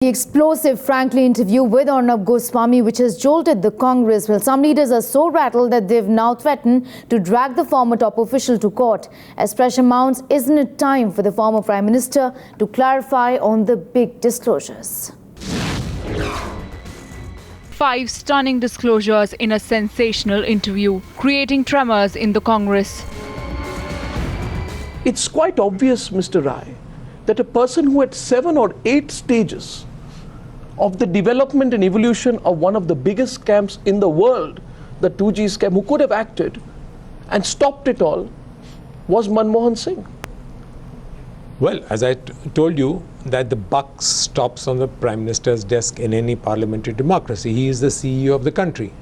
The explosive Franklin interview with Arnab Goswami, which has jolted the Congress. Well, some leaders are so rattled that they've now threatened to drag the former top official to court. As pressure mounts, isn't it time for the former Prime Minister to clarify on the big disclosures? 5 stunning disclosures in a sensational interview, creating tremors in the Congress. It's quite obvious, Mr. Rai, that a person who at 7 or 8 stages of the development and evolution of one of the biggest scams in the world, the 2G scam, who could have acted and stopped it all, was Manmohan Singh. Well, as I told you, that the buck stops on the Prime Minister's desk in any parliamentary democracy. He is the CEO of the country.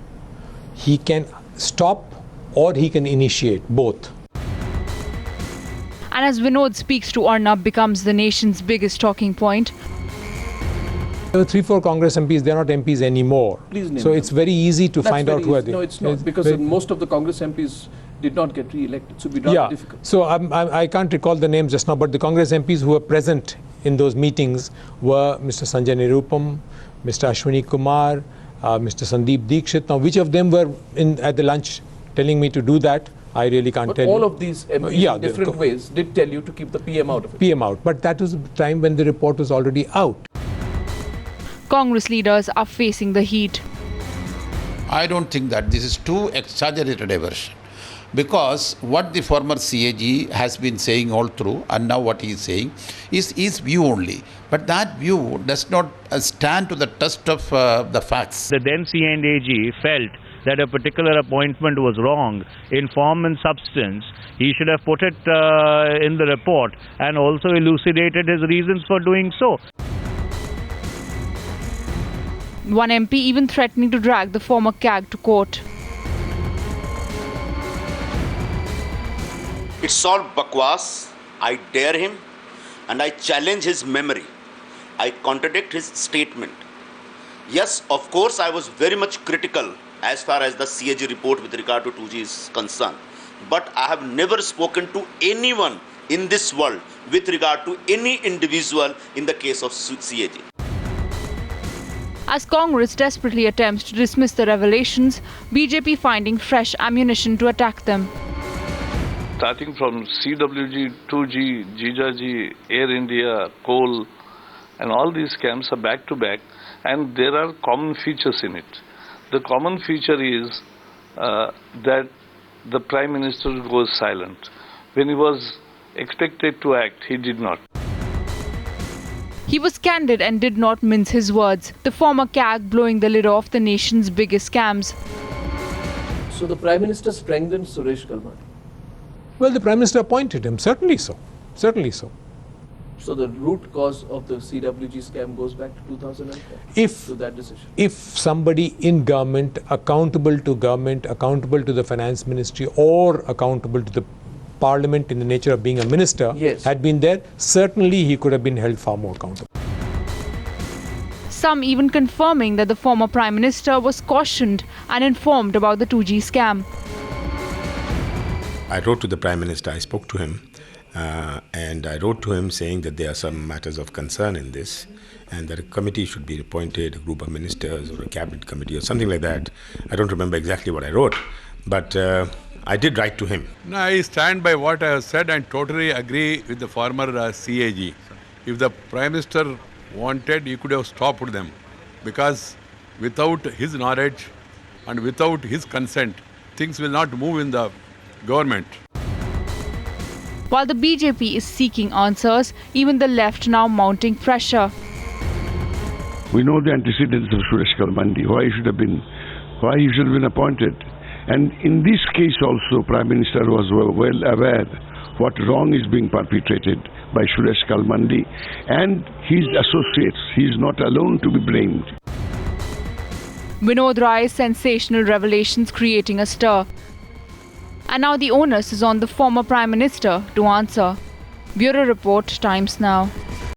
He can stop or he can initiate, both. And as Vinod speaks to Arnab becomes the nation's biggest talking point. There were 3-4 Congress MPs, they're not MPs anymore. So it's very easy to find out who are they. No, it's not, because most of the Congress MPs did not get re-elected, so it'd be rather difficult. So I can't recall the names just now, but the Congress MPs who were present in those meetings were Mr. Sanjay Nirupam, Mr. Ashwini Kumar, Mr. Sandeep Dikshit. Now, which of them were at the lunch telling me to do that? I really can't tell you. But all of these MPs in different ways did tell you to keep the PM out of it. PM out, but that was the time when the report was already out. Congress leaders are facing the heat. I don't think that this is too exaggerated a version, because what the former CAG has been saying all through, and now what he is saying, is his view only. But that view does not stand to the test of the facts. The then CAG felt that a particular appointment was wrong in form and substance. He should have put it in the report and also elucidated his reasons for doing so. One MP even threatening to drag the former CAG to court. It's all bakwas. I dare him and I challenge his memory. I contradict his statement. Yes, of course, I was very much critical as far as the CAG report with regard to 2G is concerned. But I have never spoken to anyone in this world with regard to any individual in the case of CAG. As Congress desperately attempts to dismiss the revelations, BJP finding fresh ammunition to attack them. Starting from CWG, 2G, Jijaji, Air India, coal, and all these scams are back to back, and there are common features in it. The common feature is that the Prime Minister goes silent. When he was expected to act, he did not. He was candid and did not mince his words. The former CAG blowing the lid off the nation's biggest scams. So the Prime Minister strengthened Suresh Kalmani. Well, the Prime Minister appointed him, certainly so. Certainly so. So the root cause of the CWG scam goes back to 2010, to that decision. If somebody in government, accountable to the finance ministry, or accountable to the parliament in the nature of being a minister, had been there, certainly he could have been held far more accountable. Some even confirming that the former Prime Minister was cautioned and informed about the 2G scam. I wrote to the Prime Minister, I spoke to him, and I wrote to him saying that there are some matters of concern in this, and that a committee should be appointed, a group of ministers or a cabinet committee or something like that. I don't remember exactly what I wrote, but I did write to him. No, I stand by what I have said and totally agree with the former CAG. If the Prime Minister wanted, he could have stopped them, because without his knowledge and without his consent, things will not move in the government. While the BJP is seeking answers, even the left now mounting pressure. We know the antecedents of Suresh Kalmani, why he should have been appointed. And in this case also, Prime Minister was well aware what wrong is being perpetrated by Suresh Kalmani and his associates. He is not alone to be blamed. Vinod Rai's sensational revelations creating a stir. And now the onus is on the former Prime Minister to answer. Bureau Report, Times Now.